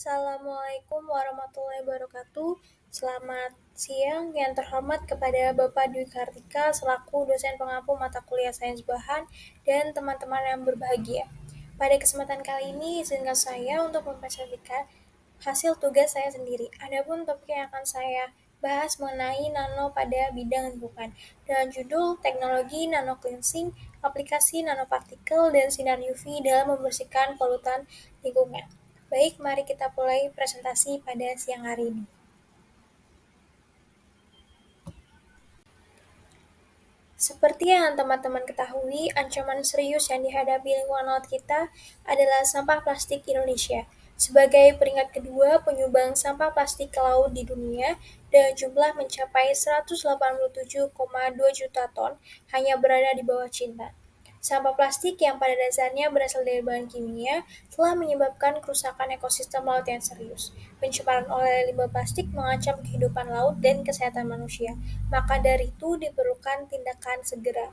Assalamualaikum warahmatullahi wabarakatuh. Selamat siang yang terhormat kepada Bapak Dwi Kartika selaku dosen pengampu mata kuliah Sains Bahan dan teman-teman yang berbahagia. Pada kesempatan kali ini, izinkan saya untuk mempresentasikan hasil tugas saya sendiri. Adapun topik yang akan saya bahas mengenai nano pada bidang lingkungan dengan judul Teknologi Nano Cleansing, Aplikasi Nanopartikel dan Sinar UV dalam membersihkan polutan lingkungan. Baik, mari kita mulai presentasi pada siang hari ini. Seperti yang teman-teman ketahui, ancaman serius yang dihadapi lingkungan laut kita adalah sampah plastik Indonesia. Sebagai peringkat kedua penyumbang sampah plastik ke laut di dunia, dengan jumlah mencapai 187,2 juta ton, hanya berada di bawah Cina. Sampah plastik yang pada dasarnya berasal dari bahan kimia telah menyebabkan kerusakan ekosistem laut yang serius. Pencemaran oleh limbah plastik mengancam kehidupan laut dan kesehatan manusia. Maka dari itu diperlukan tindakan segera.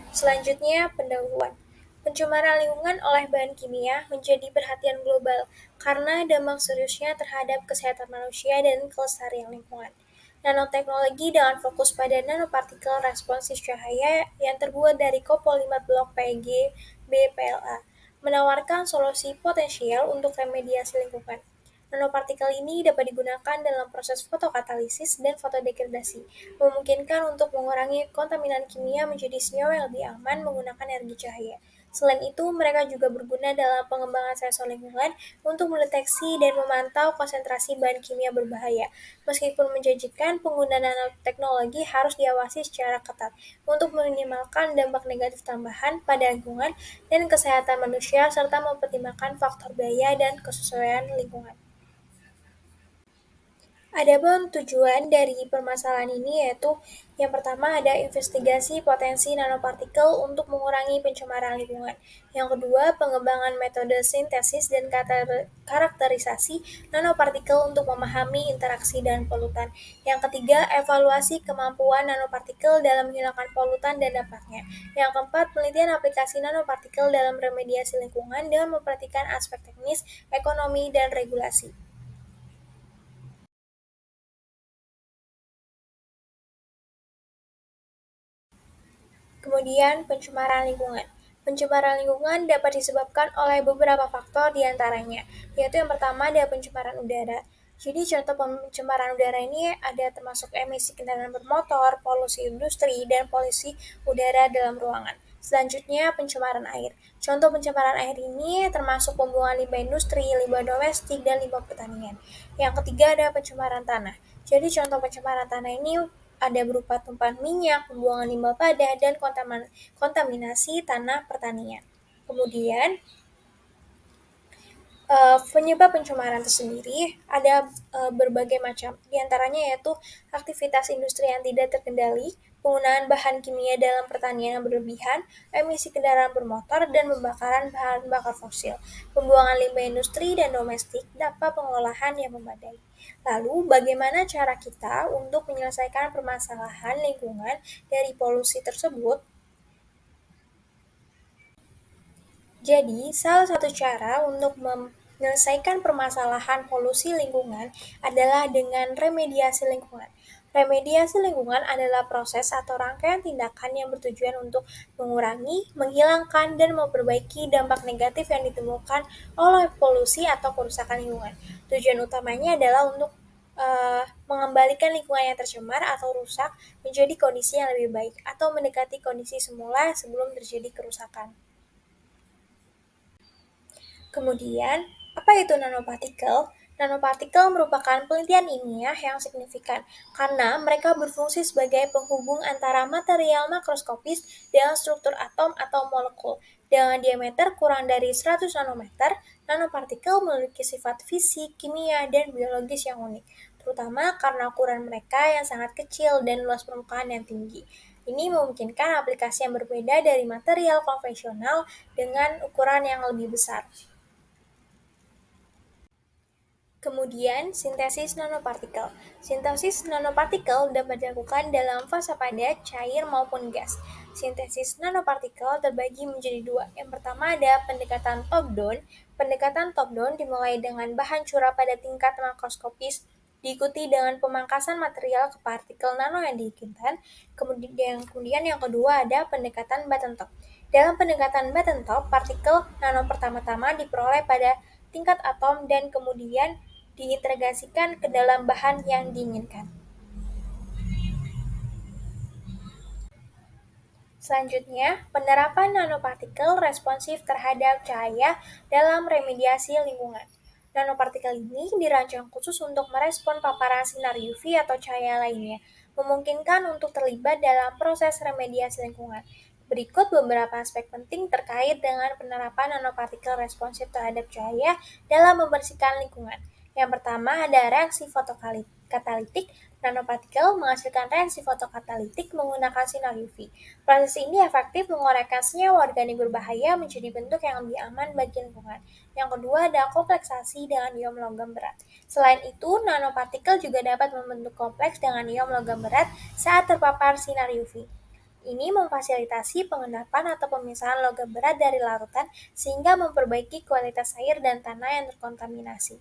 Selanjutnya, pendahuluan. Pencemaran lingkungan oleh bahan kimia menjadi perhatian global karena dampak seriusnya terhadap kesehatan manusia dan kelestarian lingkungan. Nanoteknologi dengan fokus pada nanopartikel responsif cahaya yang terbuat dari kopolimer blok PEG BPLA menawarkan solusi potensial untuk remediasi lingkungan. Nanopartikel ini dapat digunakan dalam proses fotokatalisis dan fotodegradasi, memungkinkan untuk mengurangi kontaminan kimia menjadi senyawa yang lebih aman menggunakan energi cahaya. Selain itu, mereka juga berguna dalam pengembangan sensor lingkungan untuk mendeteksi dan memantau konsentrasi bahan kimia berbahaya. Meskipun menjanjikan, penggunaan nanoteknologi harus diawasi secara ketat untuk meminimalkan dampak negatif tambahan pada lingkungan dan kesehatan manusia serta mempertimbangkan faktor biaya dan kesesuaian lingkungan. Adapun tujuan dari permasalahan ini yaitu yang pertama ada investigasi potensi nanopartikel untuk mengurangi pencemaran lingkungan. Yang kedua, pengembangan metode sintesis dan karakterisasi nanopartikel untuk memahami interaksi dan polutan. Yang ketiga, evaluasi kemampuan nanopartikel dalam menghilangkan polutan dan dampaknya. Yang keempat, penelitian aplikasi nanopartikel dalam remediasi lingkungan dengan memperhatikan aspek teknis, ekonomi, dan regulasi. Kemudian, pencemaran lingkungan. Pencemaran lingkungan dapat disebabkan oleh beberapa faktor diantaranya, yaitu yang pertama ada pencemaran udara. Jadi contoh pencemaran udara ini ada termasuk emisi kendaraan bermotor, polusi industri, dan polusi udara dalam ruangan. Selanjutnya, pencemaran air. Contoh pencemaran air ini termasuk pembuangan limbah industri, limbah domestik, dan limbah pertanian. Yang ketiga ada pencemaran tanah. Jadi contoh pencemaran tanah ini ada berupa tumpahan minyak, pembuangan limbah padat, dan kontaminasi tanah pertanian. Kemudian, penyebab pencemaran tersendiri ada berbagai macam, diantaranya yaitu aktivitas industri yang tidak terkendali, penggunaan bahan kimia dalam pertanian yang berlebihan, emisi kendaraan bermotor, dan pembakaran bahan bakar fosil, pembuangan limbah industri dan domestik, tanpa pengolahan yang memadai. Lalu, bagaimana cara kita untuk menyelesaikan permasalahan lingkungan dari polusi tersebut? Jadi, salah satu cara untuk menyelesaikan permasalahan polusi lingkungan adalah dengan remediasi lingkungan. Remediasi lingkungan adalah proses atau rangkaian tindakan yang bertujuan untuk mengurangi, menghilangkan, dan memperbaiki dampak negatif yang ditemukan oleh polusi atau kerusakan lingkungan. Tujuan utamanya adalah untuk mengembalikan lingkungan yang tercemar atau rusak menjadi kondisi yang lebih baik atau mendekati kondisi semula sebelum terjadi kerusakan. Kemudian, apa itu nanopartikel? Nanopartikel merupakan penelitian ilmiah yang signifikan karena mereka berfungsi sebagai penghubung antara material makroskopis dengan struktur atom atau molekul. Dengan diameter kurang dari 100 nanometer, nanopartikel memiliki sifat fisik, kimia, dan biologis yang unik, terutama karena ukuran mereka yang sangat kecil dan luas permukaan yang tinggi. Ini memungkinkan aplikasi yang berbeda dari material konvensional dengan ukuran yang lebih besar. Kemudian, sintesis nanopartikel. Sintesis nanopartikel dapat dilakukan dalam fase padat, cair, maupun gas. Sintesis nanopartikel terbagi menjadi dua. Yang pertama ada pendekatan top-down. Pendekatan top-down dimulai dengan bahan curah pada tingkat makroskopis, diikuti dengan pemangkasan material ke partikel nano yang diinginkan. Kemudian yang kedua ada pendekatan bottom top. Dalam pendekatan bottom top, partikel nano pertama-tama diperoleh pada tingkat atom dan kemudian diintegrasikan ke dalam bahan yang diinginkan. Selanjutnya, penerapan nanopartikel responsif terhadap cahaya dalam remediasi lingkungan. Nanopartikel ini dirancang khusus untuk merespon paparan sinar UV atau cahaya lainnya, memungkinkan untuk terlibat dalam proses remediasi lingkungan. Berikut beberapa aspek penting terkait dengan penerapan nanopartikel responsif terhadap cahaya dalam membersihkan lingkungan. Yang pertama ada reaksi fotokatalitik. Nanopartikel menghasilkan reaksi fotokatalitik menggunakan sinar UV. Proses ini efektif menguraikan senyawa organik berbahaya menjadi bentuk yang lebih aman bagi lingkungan. Yang kedua ada kompleksasi dengan ion logam berat. Selain itu, nanopartikel juga dapat membentuk kompleks dengan ion logam berat saat terpapar sinar UV. Ini memfasilitasi pengendapan atau pemisahan logam berat dari larutan sehingga memperbaiki kualitas air dan tanah yang terkontaminasi.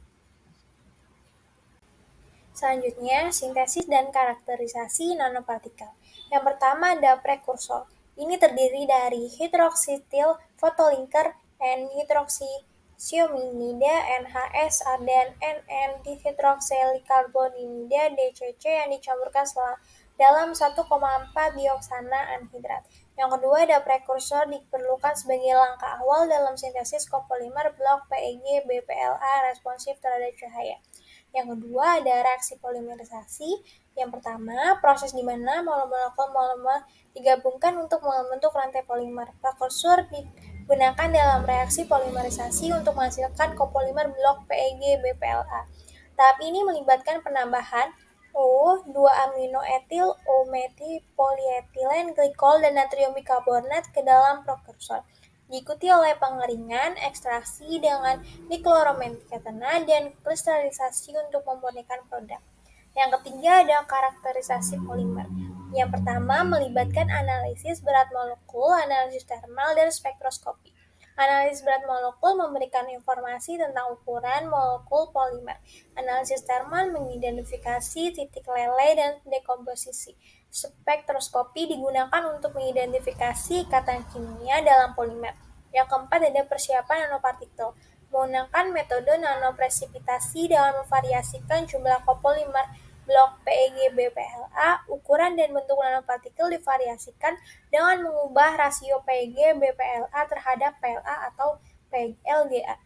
Selanjutnya, sintesis dan karakterisasi nanopartikel. Yang pertama ada prekursor. Ini terdiri dari hidroksitil fotolinker N-hidroksicyanida NHS dan NN-dihidroksilikarbonida DCC yang dicampurkan dalam 1,4 dioksana anhidrat. Yang kedua ada prekursor diperlukan sebagai langkah awal dalam sintesis kopolimer blok PEG BPLA responsif terhadap cahaya. Yang kedua ada reaksi polimerisasi. Yang pertama, proses di mana molekul-molekul digabungkan untuk membentuk rantai polimer. Prekursor digunakan dalam reaksi polimerisasi untuk menghasilkan kopolimer blok PEG BPLA. Tahap ini melibatkan penambahan O2-aminoetil O-methylpolyethylene glikol dan natrium bikarbonat ke dalam prekursor, diikuti oleh pengeringan, ekstraksi dengan dikloromethiletana, dan kristelisasi untuk memurnikan produk. Yang ketiga ada karakterisasi polimer. Yang pertama melibatkan analisis berat molekul, analisis termal, dan spektroskopi. Analisis berat molekul memberikan informasi tentang ukuran molekul polimer. Analisis termal mengidentifikasi titik lele dan dekomposisi. Spektroskopi digunakan untuk mengidentifikasi ikatan kimia dalam polimer. Yang keempat ada persiapan nanopartikel. Menggunakan metode nanopresipitasi dengan memvariasikan jumlah kopolimer blok PEG BPLA, ukuran dan bentuk nanopartikel divariasikan dengan mengubah rasio PEG BPLA terhadap PLA atau LGA.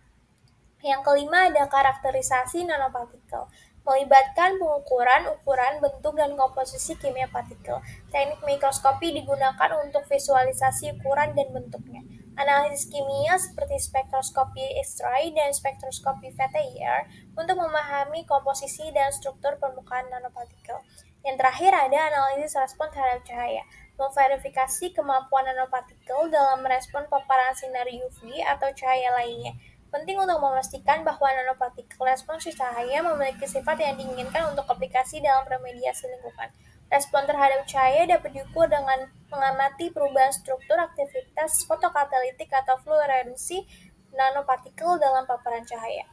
Yang kelima ada karakterisasi nanopartikel, melibatkan pengukuran, ukuran, bentuk, dan komposisi kimia partikel. Teknik mikroskopi digunakan untuk visualisasi ukuran dan bentuknya. Analisis kimia seperti spektroskopi X-ray dan spektroskopi VTIR untuk memahami komposisi dan struktur permukaan nanopartikel. Yang terakhir ada analisis respon terhadap cahaya, memverifikasi kemampuan nanopartikel dalam merespon paparan sinar UV atau cahaya lainnya. Penting untuk memastikan bahwa nanopartikel respons cahaya memiliki sifat yang diinginkan untuk aplikasi dalam remediasi lingkungan. Respon terhadap cahaya dapat diukur dengan mengamati perubahan struktur aktivitas fotokatalitik atau fluoresensi nanopartikel dalam paparan cahaya.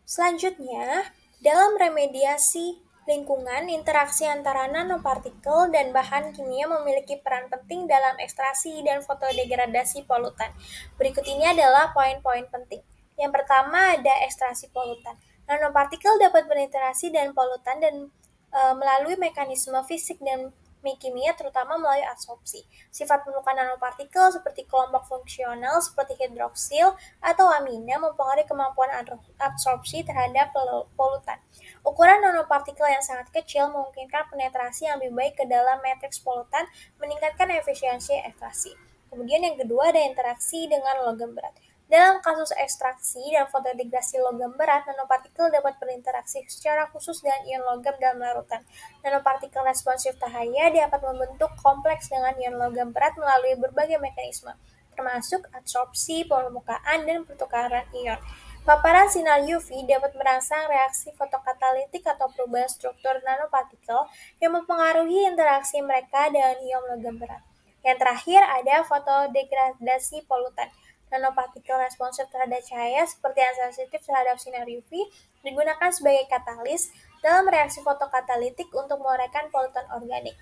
Selanjutnya, dalam remediasi lingkungan, interaksi antara nanopartikel dan bahan kimia memiliki peran penting dalam ekstraksi dan fotodegradasi polutan. Berikut ini adalah poin-poin penting. Yang pertama ada ekstraksi polutan. Nanopartikel dapat berinteraksi dengan polutan dan melalui mekanisme fisik dan kimia terutama melalui absorpsi. Sifat permukaan nanopartikel seperti kelompok fungsional seperti hidroksil atau amina mempengaruhi kemampuan absorpsi terhadap polutan. Ukuran nanopartikel yang sangat kecil memungkinkan penetrasi yang lebih baik ke dalam matriks polutan, meningkatkan efisiensi ekstraksi. Kemudian yang kedua ada interaksi dengan logam berat. Dalam kasus ekstraksi dan fotodegradasi logam berat, nanopartikel dapat berinteraksi secara khusus dengan ion logam dalam larutan. Nanopartikel responsif cahaya dapat membentuk kompleks dengan ion logam berat melalui berbagai mekanisme, termasuk absorpsi, permukaan, dan pertukaran ion. Paparan sinar UV dapat merangsang reaksi fotokatalitik atau perubahan struktur nanopartikel yang mempengaruhi interaksi mereka dengan ion logam berat. Yang terakhir ada fotodegradasi polutan. Nanopartikel responsif terhadap cahaya seperti yang sensitif terhadap sinar UV digunakan sebagai katalis dalam reaksi fotokatalitik untuk menguraikan polutan organik.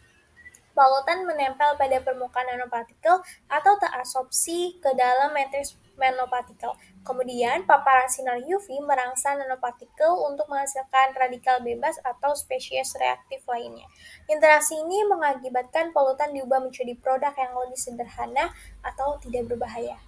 Polutan menempel pada permukaan nanopartikel atau terabsorpsi ke dalam matriks nanopartikel. Kemudian, paparan sinar UV merangsang nanopartikel untuk menghasilkan radikal bebas atau spesies reaktif lainnya. Interaksi ini mengakibatkan polutan diubah menjadi produk yang lebih sederhana atau tidak berbahaya.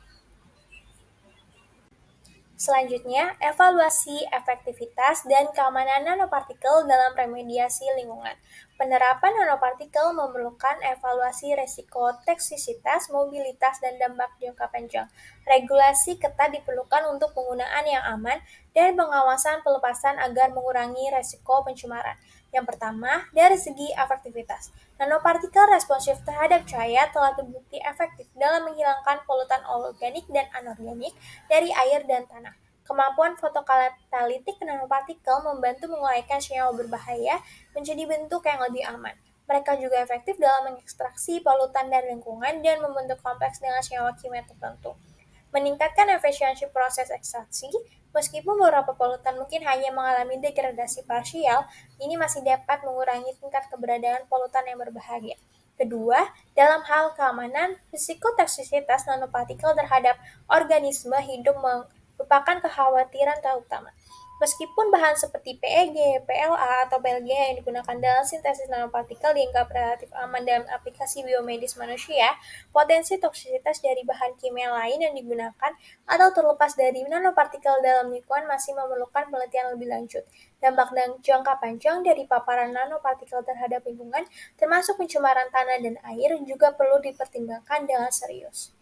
Selanjutnya, evaluasi efektivitas dan keamanan nanopartikel dalam remediasi lingkungan. Penerapan nanopartikel memerlukan evaluasi resiko toksisitas, mobilitas, dan dampak jangka panjang. Regulasi ketat diperlukan untuk penggunaan yang aman dan pengawasan pelepasan agar mengurangi resiko pencemaran. Yang pertama, dari segi efektivitas. Nanopartikel responsif terhadap cahaya telah terbukti efektif dalam menghilangkan polutan organik dan anorganik dari air dan tanah. Kemampuan fotokatalitik nanopartikel membantu menguraikan senyawa berbahaya menjadi bentuk yang lebih aman. Mereka juga efektif dalam mengekstraksi polutan dari lingkungan dan membentuk kompleks dengan senyawa kimia tertentu. Meningkatkan efisiensi proses ekstraksi, meskipun beberapa polutan mungkin hanya mengalami degradasi parsial, ini masih dapat mengurangi tingkat keberadaan polutan yang berbahaya. Kedua, dalam hal keamanan, risiko toksisitas nanopartikel terhadap organisme hidup merupakan kekhawatiran terutama. Meskipun bahan seperti PEG, PLA, atau PLG yang digunakan dalam sintesis nanopartikel dianggap relatif aman dalam aplikasi biomedis manusia, potensi toksisitas dari bahan kimia lain yang digunakan atau terlepas dari nanopartikel dalam lingkungan masih memerlukan penelitian lebih lanjut. Dampak dan jangka panjang dari paparan nanopartikel terhadap lingkungan, termasuk pencemaran tanah dan air, juga perlu dipertimbangkan dengan serius.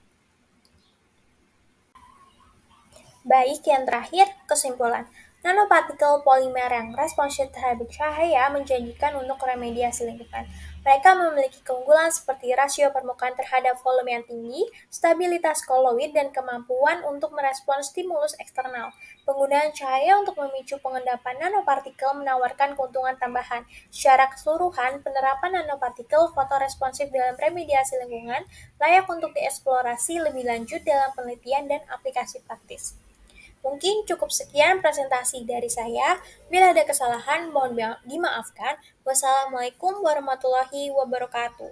Baik, yang terakhir, kesimpulan. Nanopartikel polimer yang responsif terhadap cahaya menjanjikan untuk remediasi lingkungan. Mereka memiliki keunggulan seperti rasio permukaan terhadap volume yang tinggi, stabilitas koloid, dan kemampuan untuk merespons stimulus eksternal. Penggunaan cahaya untuk memicu pengendapan nanopartikel menawarkan keuntungan tambahan. Secara keseluruhan, penerapan nanopartikel fotoresponsif dalam remediasi lingkungan layak untuk dieksplorasi lebih lanjut dalam penelitian dan aplikasi praktis. Mungkin cukup sekian presentasi dari saya. Bila ada kesalahan, mohon dimaafkan. Wassalamualaikum warahmatullahi wabarakatuh.